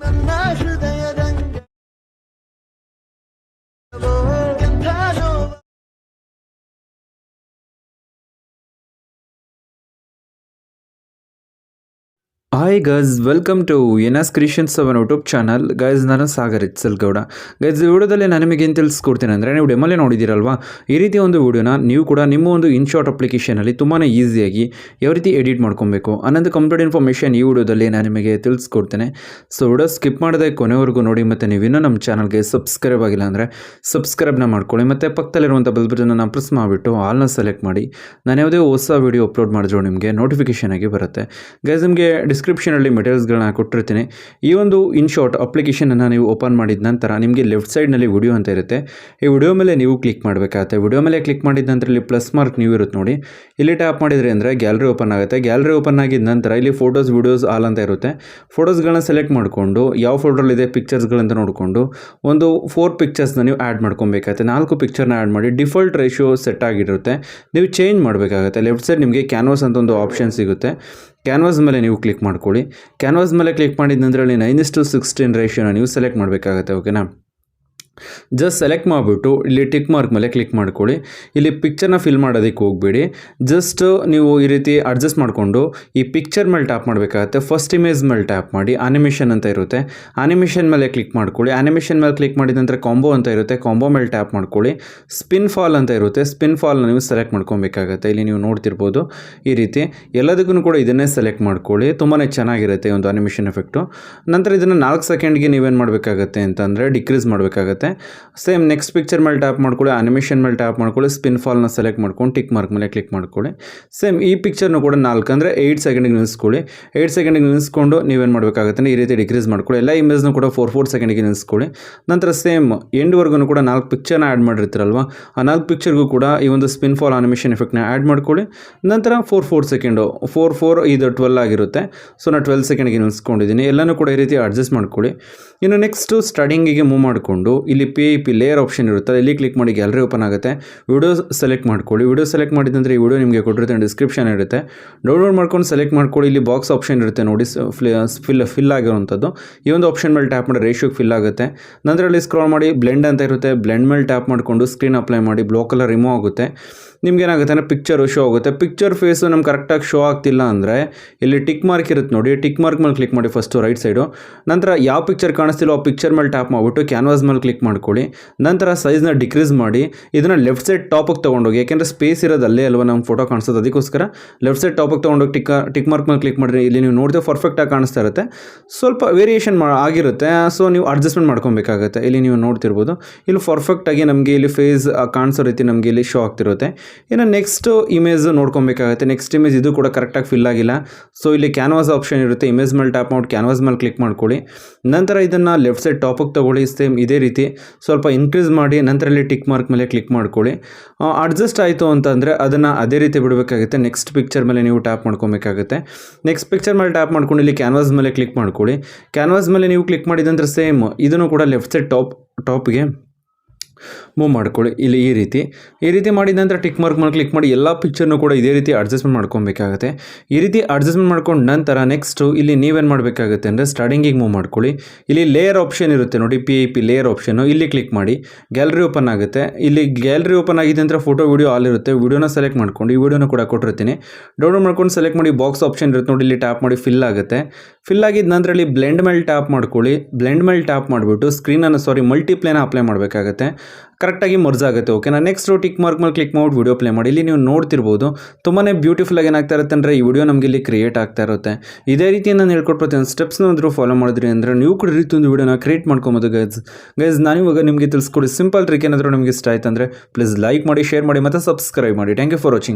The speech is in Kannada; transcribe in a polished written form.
ನನ್ನ ಹೃದಯ ರಂಗ ಎಂಥ ನೋವ. Hi guys, welcome to NS creations own YouTube channel. Guys, ನಾನು ಸಾಗರ್ ಇತ್ಸಲ್ಗೌಡ. ಗೈಸ್, ಈ ವಿಡಿಯೋದಲ್ಲಿ ನಾನು ನಿಮಗೆ ಏನು ತಿಳಿಸ್ಕೊಡ್ತೀನಿ ಅಂದರೆ, ನೀವು ಡೆಮೋಲೆ ನೋಡಿದ್ದೀರಲ್ವಾ, ಈ ರೀತಿ ಒಂದು ವಿಡಿಯೋನ ನೀವು ಕೂಡ ನಿಮ್ಮ ಒಂದು ಇನ್ಶಾಟ್ ಅಪ್ಲಿಕೇಶನಲ್ಲಿ ತುಂಬಾ ಈಸಿಯಾಗಿ ಯಾವ ರೀತಿ ಎಡಿಟ್ ಮಾಡ್ಕೊಬೇಕು ಅನ್ನೋದು ಕಂಪ್ಲೀಟ್ ಇನ್ಫಾರ್ಮೇಷನ್ ಈ ವಿಡಿಯೋದಲ್ಲಿ ನಾನು ನಿಮಗೆ ತಿಳಿಸ್ಕೊಡ್ತೇನೆ. ಸೊ ವಿಡಿಯೋ ಸ್ಕಿಪ್ ಮಾಡದೆ ಕೊನೆವರೆಗೂ ನೋಡಿ. ಮತ್ತು ನೀವು ಇನ್ನೂ ನಮ್ಮ ಚಾನಲ್ಗೆ ಸಬ್ಸ್ಕ್ರೈಬ್ ಆಗಿಲ್ಲ ಅಂದರೆ ಸಬ್ಸ್ಕ್ರೈಬ್ನ ಮಾಡ್ಕೊಳ್ಳಿ. ಮತ್ತು ಪಕ್ಕದಲ್ಲಿರುವಂಥ ಬೆಲ್ ಬಟನ್ನ ಪ್ರೆಸ್ ಮಾಡಿಬಿಟ್ಟು ಆಲ್ನ ಸೆಲೆಕ್ಟ್ ಮಾಡಿ. ನಾನು ಯಾವುದೇ ಹೊಸ ವಿಡಿಯೋ ಅಪ್ಲೋಡ್ ಮಾಡಿದ್ರು ನಿಮಗೆ ನೋಟಿಫಿಕೇಷನ್ ಆಗಿ ಬರುತ್ತೆ. ಗೈಸ್, ನಿಮಗೆ ಡಿಸ್ಕ್ರಿಪ್ಷನಲ್ಲಿ ಮೆಟೀರಿಯಲ್ಸ್ಗಳನ್ನ ಕೊಟ್ಟಿರ್ತೀನಿ. ಈ ಒಂದು ಇನ್ಶಾಟ್ ಅಪ್ಲಿಕೇಶನನ್ನು ನೀವು ಓಪನ್ ಮಾಡಿದ ನಂತರ ನಿಮಗೆ ಲೆಫ್ಟ್ ಸೈಡ್ನಲ್ಲಿ ವಿಡಿಯೋ ಅಂತ ಇರುತ್ತೆ. ಈ ವಿಡಿಯೋ ಮೇಲೆ ನೀವು ಕ್ಲಿಕ್ ಮಾಡಬೇಕಾಗುತ್ತೆ. ವಿಡಿಯೋ ಮೇಲೆ ಕ್ಲಿಕ್ ಮಾಡಿದ ನಂತರ ಇಲ್ಲಿ ಪ್ಲಸ್ ಮಾರ್ಕ್ ನೀವು ಇರುತ್ತೆ ನೋಡಿ. ಇಲ್ಲಿ ಟ್ಯಾಪ್ ಮಾಡಿದರೆ ಅಂದರೆ ಗ್ಯಾಲರಿ ಓಪನ್ ಆಗುತ್ತೆ. ಗ್ಯಾಲರಿ ಓಪನ್ ಆಗಿದ ನಂತರ ಇಲ್ಲಿ ಫೋಟೋಸ್ ವಿಡಿಯೋಸ್ ಆಲ್ ಅಂತ ಇರುತ್ತೆ. ಫೋಟೋಸ್ಗಳನ್ನ ಸೆಲೆಕ್ಟ್ ಮಾಡಿಕೊಂಡು ಯಾವ ಫೋಲ್ಡರಲ್ಲಿದೆ ಪಿಕ್ಚರ್ಸ್ಗಳಂತ ನೋಡಿಕೊಂಡು ಒಂದು 4 ಪಿಕ್ಚರ್ಸ್ನ ನೀವು ಆ್ಯಡ್ ಮಾಡ್ಕೊಬೇಕಾಗುತ್ತೆ. 4 ಪಿಕ್ಚರ್ನ ಆ್ಯಡ್ ಮಾಡಿ ಡಿಫಾಲ್ಟ್ ರೇಷಿಯೋ ಸೆಟ್ ಆಗಿರುತ್ತೆ. ನೀವು ಚೇಂಜ್ ಮಾಡಬೇಕಾಗುತ್ತೆ. ಲೆಫ್ಟ್ ಸೈಡ್ ನಿಮಗೆ ಕ್ಯಾನ್ವಾಸ್ ಅಂತ ಒಂದು ಆಪ್ಷನ್ ಸಿಗುತ್ತೆ. ಕ್ಯಾನ್ವಾಸ್ ಮೇಲೆ ನೀವು ಕ್ಲಿಕ್ ಮಾಡ್ಕೊಳ್ಳಿ. ಕ್ಯಾನ್ವಾಸ್ ಮೇಲೆ ಕ್ಲಿಕ್ ಮಾಡಿದ ನಂತರ ಅಲ್ಲಿ 9:16 ರೇಷಿಯೋನ ನೀವು ಸೆಲೆಕ್ಟ್ ಮಾಡಬೇಕಾಗುತ್ತೆ. ಓಕೆನಾ? ಜಸ್ಟ್ ಸೆಲೆಕ್ಟ್ ಮಾಡಿಬಿಟ್ಟು ಇಲ್ಲಿ ಟಿಕ್ ಮಾರ್ಕ್ ಮೇಲೆ ಕ್ಲಿಕ್ ಮಾಡ್ಕೊಳ್ಳಿ. ಇಲ್ಲಿ ಪಿಕ್ಚರ್ನ ಫಿಲ್ ಮಾಡೋದಕ್ಕೆ ಹೋಗಬೇಡಿ. ಜಸ್ಟ್ ನೀವು ಈ ರೀತಿ ಅಡ್ಜಸ್ಟ್ ಮಾಡಿಕೊಂಡು ಈ ಪಿಕ್ಚರ್ ಮೇಲೆ ಟ್ಯಾಪ್ ಮಾಡಬೇಕಾಗುತ್ತೆ. ಫಸ್ಟ್ ಇಮೇಜ್ ಮೇಲೆ ಟ್ಯಾಪ್ ಮಾಡಿ ಆನಿಮೇಷನ್ ಅಂತ ಇರುತ್ತೆ. ಆನಿಮೇಷನ್ ಮೇಲೆ ಕ್ಲಿಕ್ ಮಾಡ್ಕೊಳ್ಳಿ. ಆನಿಮೇಷನ್ ಮೇಲೆ ಕ್ಲಿಕ್ ಮಾಡಿದ ನಂತರ ಕಾಂಬೋ ಅಂತ ಇರುತ್ತೆ. ಕಾಂಬೋ ಮೇಲೆ ಟ್ಯಾಪ್ ಮಾಡ್ಕೊಳ್ಳಿ. ಸ್ಪಿನ್ ಫಾಲ್ ಅಂತ ಇರುತ್ತೆ. ಸ್ಪಿನ್ ಫಾಲ್ನ ನೀವು ಸೆಲೆಕ್ಟ್ ಮಾಡ್ಕೊಬೇಕಾಗುತ್ತೆ. ಇಲ್ಲಿ ನೀವು ನೋಡ್ತಿರ್ಬೋದು ಈ ರೀತಿ ಎಲ್ಲದಕ್ಕೂ ಕೂಡ ಇದನ್ನೇ ಸೆಲೆಕ್ಟ್ ಮಾಡ್ಕೊಳ್ಳಿ. ತುಂಬಾ ಚೆನ್ನಾಗಿರುತ್ತೆ ಒಂದು ಆನಿಮೇಷನ್ ಎಫೆಕ್ಟು. ನಂತರ ಇದನ್ನು 4 ಸೆಕೆಂಡ್ಗೆ ನೀವೇನು ಮಾಡಬೇಕಾಗತ್ತೆ ಅಂತಂದರೆ ಡಿಕ್ರೀಸ್ ಮಾಡಬೇಕಾಗತ್ತೆ. ಸೇಮ್ ನೆಕ್ಸ್ಟ್ ಪಿಕ್ಚರ್ ಮೇಲೆ ಟ್ಯಾಪ್ ಮಾಡ್ಕೊಳ್ಳಿ. ಆನಿಮೇಷನ್ ಮೇಲೆ ಟ್ಯಾಪ್ ಮಾಡ್ಕೊಳ್ಳಿ. ಸ್ಪಿನ್ ಫಾಲ್ನ ಸೆಲೆಕ್ಟ್ ಮಾಡ್ಕೊಂಡು ಟಿಕ್ ಮಾರ್ಕ್ ಮೇಲೆ ಕ್ಲಿಕ್ ಮಾಡ್ಕೊಳ್ಳಿ. ಸೇಮ್ ಈ ಪಿಕ್ಚರ್ನು ಕೂಡ 4 ಅಂದರೆ 8 ಸೆಕೆಂಡಿಗೆ ನಿಲ್ಲಿಸ್ಕೊಳ್ಳಿ. 8 ಸೆಕೆಂಡಿಗೆ ನಿಲ್ಲಿಸ್ಕೊಂಡು ನೀವೇನು ಮಾಡಬೇಕಾಗುತ್ತೆ ಈ ರೀತಿ ಡಿಕ್ರೀಸ್ ಮಾಡ್ಕೊಳ್ಳಿ. ಎಲ್ಲ ಇಮೇಜ್ನು ಕೂಡ 4 ಸೆಕೆಂಡಿಗೆ ನಿಲ್ಲಿಸ್ಕೊಳ್ಳಿ. ನಂತರ ಸೇಮ್ ಎಂಡ್ವರೆಗೂ ಕೂಡ 4 ಪಿಕ್ಚರ್ನ ಆ್ಯಡ್ ಮಾಡಿರ್ತೀರಲ್ವ, ಆ 4 ಪಿಕ್ಚರ್ಗೂ ಕೂಡ ಈ ಒಂದು ಸ್ಪಿನ್ ಫಾಲ್ ಆನಿಮೇಷನ್ ಎಫೆಕ್ಟ್ನ ಆ್ಯಡ್ ಮಾಡ್ಕೊಳ್ಳಿ. ನಂತರ 4 ಸೆಕೆಂಡು 4 ಇದು 12 ಆಗಿರುತ್ತೆ. ಸೊ ನಾನು 12 ಸೆಕೆಂಡಿಗೆ ನಿಲ್ಲಿಸ್ಕೊಂಡಿದ್ದೀನಿ. ಎಲ್ಲನೂ ಕೂಡ ಈ ರೀತಿ ಅಡ್ಜಸ್ಟ್ ಮಾಡ್ಕೊಳ್ಳಿ. ಇನ್ನು ನೆಕ್ಸ್ಟು ಸ್ಟಾರ್ಟಿಂಗಿಗೆ ಮೂವ್ ಮಾಡಿಕೊಂಡು ಇಲ್ಲಿ PIP ಲೇಯರ್ ಆಪ್ಷನ್ ಇರುತ್ತೆ. ಇಲ್ಲಿ ಕ್ಲಿಕ್ ಮಾಡಿ ಗ್ಯಾಲರಿ ಓಪನ್ ಆಗುತ್ತೆ. ವಿಡಿಯೋ ಸೆಲೆಕ್ಟ್ ಮಾಡ್ಕೊಳ್ಳಿ. ವಿಡಿಯೋ ಸೆಲೆಕ್ಟ್ ಮಾಡಿದಂದರೆ ಈ ವಿಡಿಯೋ ನಿಮಗೆ ಕೊಟ್ಟಿರುತ್ತೆ, ಡಿಸ್ಕ್ರಿಪ್ಷನ್ ಇರುತ್ತೆ. ಡೌನ್ಲೋಡ್ ಮಾಡ್ಕೊಂಡು ಸೆಲೆಕ್ಟ್ ಮಾಡ್ಕೊಳ್ಳಿ. ಇಲ್ಲಿ ಬಾಕ್ಸ್ ಆಪ್ಷನ್ ಇರುತ್ತೆ ನೋಡಿ, ಫಿಲ್ ಆಗಿರುವಂಥದ್ದು. ಈ ಒಂದು ಆಪ್ಷನ್ ಮೇಲೆ ಟ್ಯಾಪ್ ಮಾಡಿ ರೇಷಿಯೋಗೆ ಫಿಲ್ ಆಗುತ್ತೆ. ನಂತರ ಅಲ್ಲಿ ಸ್ಕ್ರಾಲ್ ಮಾಡಿ ಬ್ಲೆಂಡ್ ಅಂತ ಇರುತ್ತೆ. ಬ್ಲೆಂಡ್ ಮೇಲೆ ಟ್ಯಾಪ್ ಮಾಡಿಕೊಂಡು ಸ್ಕ್ರೀನ್ ಅಪ್ಲೈ ಮಾಡಿ ಬ್ಲಾಕ್ ಕಲರ್ ರಿಮೂವ್ ಆಗುತ್ತೆ. ನಿಮ್ಗೇನಾಗುತ್ತೆ ಅಂದರೆ ಪಿಕ್ಚರು ಶೋ ಆಗುತ್ತೆ. ಪಿಕ್ಚರ್ ಫೇಸು ನಮ್ಗೆ ಕರೆಕ್ಟಾಗಿ ಶೋ ಆಗ್ತಿಲ್ಲ ಅಂದರೆ ಇಲ್ಲಿ ಟಿಕ್ ಮಾರ್ಕ್ ಇರುತ್ತೆ ನೋಡಿ. ಟಿಕ್ ಮಾರ್ಕ್ ಮೇಲೆ ಕ್ಲಿಕ್ ಮಾಡಿ ಫಸ್ಟು ರೈಟ್ ಸೈಡು. ನಂತರ ಯಾವ ಪಿಕ್ಚರ್ ಕಾಣಿಸ್ತಿಲ್ಲೋ ಆ ಪಿಕ್ಚರ್ ಮೇಲೆ ಟ್ಯಾಪ್ ಮಾಡಿಬಿಟ್ಟು ಕ್ಯಾನ್ವಾಸ್ ಮೇಲೆ ಕ್ಲಿಕ್ ಮಾಡ್ಕೊಳ್ಳಿ. ನಂತರ ಸೈಜ್ನ ಡಿಕ್ರೀಸ್ ಮಾಡಿ ಇದನ್ನು ಲೆಫ್ಟ್ ಸೈಡ್ ಟಾಪಿಗೆ ತೊಗೊಂಡೋಗಿ, ಯಾಕೆಂದರೆ ಸ್ಪೇಸ್ ಇರೋದು ಅಲ್ಲೇ ಅಲ್ವಾ ನಮ್ಮ ಫೋಟೋ ಕಾಣಿಸೋದು, ಅದಕ್ಕೋಸ್ಕರ ಲೆಫ್ಟ್ ಸೈಡ್ ಟಾಪಿಗೆ ತೊಗೊಂಡೋಗಿ ಟಿಕ್ ಮಾರ್ಕ್ ಮೇಲೆ ಕ್ಲಿಕ್ ಮಾಡಿದ್ರೆ ಇಲ್ಲಿ ನೀವು ನೋಡಿದ್ರೆ ಪರ್ಫೆಕ್ಟಾಗಿ ಕಾಣಿಸ್ತಾ ಇರುತ್ತೆ. ಸ್ವಲ್ಪ ವೇರಿಯೇಷನ್ ಆಗಿರುತ್ತೆ. ಸೊ ನೀವು ಅಡ್ಜಸ್ಟ್ಮೆಂಟ್ ಮಾಡ್ಕೊಬೇಕಾಗುತ್ತೆ. ಇಲ್ಲಿ ನೀವು ನೋಡ್ತಿರ್ಬೋದು ಇಲ್ಲಿ ಪರ್ಫೆಕ್ಟಾಗಿ ನಮಗೆ ಇಲ್ಲಿ ಫೇಸ್ ಕಾಣಿಸೋ ರೀತಿ ನಮಗೆ ಇಲ್ಲಿ ಶೋ ಆಗ್ತಿರುತ್ತೆ. ಇನ್ನು ನೆಕ್ಸ್ಟ್ ಇಮೇಜ್ ನೋಡ್ಕೊಬೇಕಾಗುತ್ತೆ. ನೆಕ್ಸ್ಟ್ ಇಮೇಜ್ ಇದು ಕೂಡ ಕರೆಕ್ಟಾಗಿ ಫಿಲ್ ಆಗಿಲ್ಲ. ಸೊ ಇಲ್ಲಿ ಕ್ಯಾನ್ವಾಸ್ ಆಪ್ಷನ್ ಇರುತ್ತೆ. ಇಮೇಜ್ ಮೇಲೆ ಟ್ಯಾಪ್ ಮಾಡಿ ಕ್ಯಾನ್ವಾಸ್ ಮೇಲೆ ಕ್ಲಿಕ್ ಮಾಡ್ಕೊಳ್ಳಿ. ನಂತರ ಇದನ್ನು ಲೆಫ್ಟ್ ಸೈಡ್ ಟಾಪಿಗೆ ತೊಗೊಳ್ಳಿ. ಸೇಮ್ ಇದೇ ರೀತಿ ಸ್ವಲ್ಪ ಇನ್ಕ್ರೀಸ್ ಮಾಡಿ ನಂತರ ಇಲ್ಲಿ ಟಿಕ್ ಮಾರ್ಕ್ ಮೇಲೆ ಕ್ಲಿಕ್ ಮಾಡ್ಕೊಳ್ಳಿ. ಅಡ್ಜಸ್ಟ್ ಆಯಿತು ಅಂತಂದರೆ ಅದನ್ನು ಅದೇ ರೀತಿ ಬಿಡಬೇಕಾಗುತ್ತೆ. ನೆಕ್ಸ್ಟ್ ಪಿಕ್ಚರ್ ಮೇಲೆ ನೀವು ಟ್ಯಾಪ್ ಮಾಡ್ಕೊಬೇಕಾಗುತ್ತೆ. ನೆಕ್ಸ್ಟ್ ಪಿಕ್ಚರ್ ಮೇಲೆ ಟ್ಯಾಪ್ ಮಾಡ್ಕೊಂಡು ಇಲ್ಲಿ ಕ್ಯಾನ್ವಾಸ್ ಮೇಲೆ ಕ್ಲಿಕ್ ಮಾಡ್ಕೊಳ್ಳಿ. ಕ್ಯಾನ್ವಾಸ್ ಮೇಲೆ ನೀವು ಕ್ಲಿಕ್ ಮಾಡಿದಂದ್ರೆ ಸೇಮ್ ಇದನ್ನು ಕೂಡ ಲೆಫ್ಟ್ ಸೈಡ್ ಟಾಪ್ಗೆ ಮೂವ್ ಮಾಡ್ಕೊಳ್ಳಿ. ಇಲ್ಲಿ ಈ ರೀತಿ ಮಾಡಿದ ನಂತರ ಟಿಕ್ ಮಾರ್ಕ್ ಮೇಲೆ ಕ್ಲಿಕ್ ಮಾಡಿ ಎಲ್ಲ ಪಿಕ್ಚರ್ನು ಕೂಡ ಇದೇ ರೀತಿ ಅಡ್ಜಸ್ಟ್ಮೆಂಟ್ ಮಾಡ್ಕೊಬೇಕಾಗುತ್ತೆ. ಈ ರೀತಿ ಅಡ್ಜಸ್ಟ್ಮೆಂಟ್ ಮಾಡ್ಕೊಂಡು ನಂತರ ನೆಕ್ಸ್ಟು ಇಲ್ಲಿ ನೀವೇನು ಮಾಡಬೇಕಾಗುತ್ತೆ ಅಂದರೆ ಸ್ಟಾರ್ಟಿಂಗಿಗೆ ಮೂವ್ ಮಾಡ್ಕೊಳ್ಳಿ. ಇಲ್ಲಿ ಲೇಯರ್ ಆಪ್ಷನ್ ಇರುತ್ತೆ ನೋಡಿ, PIP ಲೇಯರ್ ಆಪ್ಷನ್ನು. ಇಲ್ಲಿ ಕ್ಲಿಕ್ ಮಾಡಿ ಗ್ಯಾಲರಿ ಓಪನ್ ಆಗುತ್ತೆ. ಇಲ್ಲಿ ಗ್ಯಾಲರಿ ಓಪನ್ ಆಗಿದೆ ನಂತರ ಫೋಟೋ ವಿಡಿಯೋ ಆಲ್ ಇರುತ್ತೆ. ವಿಡಿಯೋನ ಸೆಲೆಕ್ಟ್ ಮಾಡ್ಕೊಂಡು ಈ ವಿಡಿಯೋನ ಕೂಡ ಕೊಟ್ಟಿರ್ತೀನಿ. ಡೌನ್ಲೋಡ್ ಮಾಡ್ಕೊಂಡು ಸೆಲೆಕ್ಟ್ ಮಾಡಿ ಬಾಕ್ಸ್ ಆಪ್ಷನ್ ಇರುತ್ತೆ ನೋಡಿ, ಇಲ್ಲಿ ಟ್ಯಾಪ್ ಮಾಡಿ ಫಿಲ್ ಆಗುತ್ತೆ. ಫಿಲ್ ಆಗಿದ ನಂತರ ಇಲ್ಲಿ ಬ್ಲೆಂಡ್ ಮೇಲೆ ಟ್ಯಾಪ್ ಮಾಡ್ಕೊಳ್ಳಿ. ಬ್ಲೆಂಡ್ ಮೇಲೆ ಟ್ಯಾಪ್ ಮಾಡಿಬಿಟ್ಟು ಮಲ್ಟಿಪ್ಲೇನ ಅಪ್ಲೈ ಮಾಡಬೇಕಾಗುತ್ತೆ. ಕರೆಕ್ಟಾಗಿ ಮರ್ಜ್ ಆಗುತ್ತೆ. ಓಕೆನಾ? ನೆಕ್ಸ್ಟ್ ಟಿಕ್ ಮಾರ್ಕ್ ಮೇಲೆ ಕ್ಲಿಕ್ ಮಾಡಿ ವಿಡಿಯೋ ಪ್ಲೇ ಮಾಡಿ. ಇಲ್ಲಿ ನೀವು ನೋಡ್ತಿರ್ಬೋದು ತುಂಬಾ ಬ್ಯೂಟಿಫುಲ್ ಆಗಿ ಏನಾಗ್ತಾ ಇರುತ್ತೆ ಅಂದರೆ ಈ ವಿಡಿಯೋ ನಮಗೆ ಇಲ್ಲಿ ಕ್ರಿಯೇಟ್ ಆಗ್ತಾ ಇರುತ್ತೆ. ಇದೇ ರೀತಿ ನಾನು ಹೇಳ್ಕೊಡ್ತೀನಿ. ಸ್ಟೆಪ್ಸ್ನ ಅಂದರೂ ಫಾಲೋ ಮಾಡಿದ್ರಿ ಅಂದರೆ ನೀವು ಕೂಡ ರೀತಿ ಒಂದು ವಿಡಿಯೋನ ಕ್ರಿಯೇಟ್ ಮಾಡ್ಕೊಬೋದು. ಗೈಸ್ ನಾನು ಇವಾಗ ನಿಮಗೆ ತಿಳಿಸ್ಕೊಡಿ ಸಿಂಪಲ್ ಟ್ರಿಕ್. ಏನಾದರೂ ನಿಮಗೆ ಇಷ್ಟ ಆಯ್ತು ಅಂದರೆ ಪ್ಲೀಸ್ ಲೈಕ್ ಮಾಡಿ, ಶೇರ್ ಮಾಡಿ ಮತ್ತು ಸಬ್ಸ್ಕ್ರೈಬ್ ಮಾಡಿ. Thank you for watching.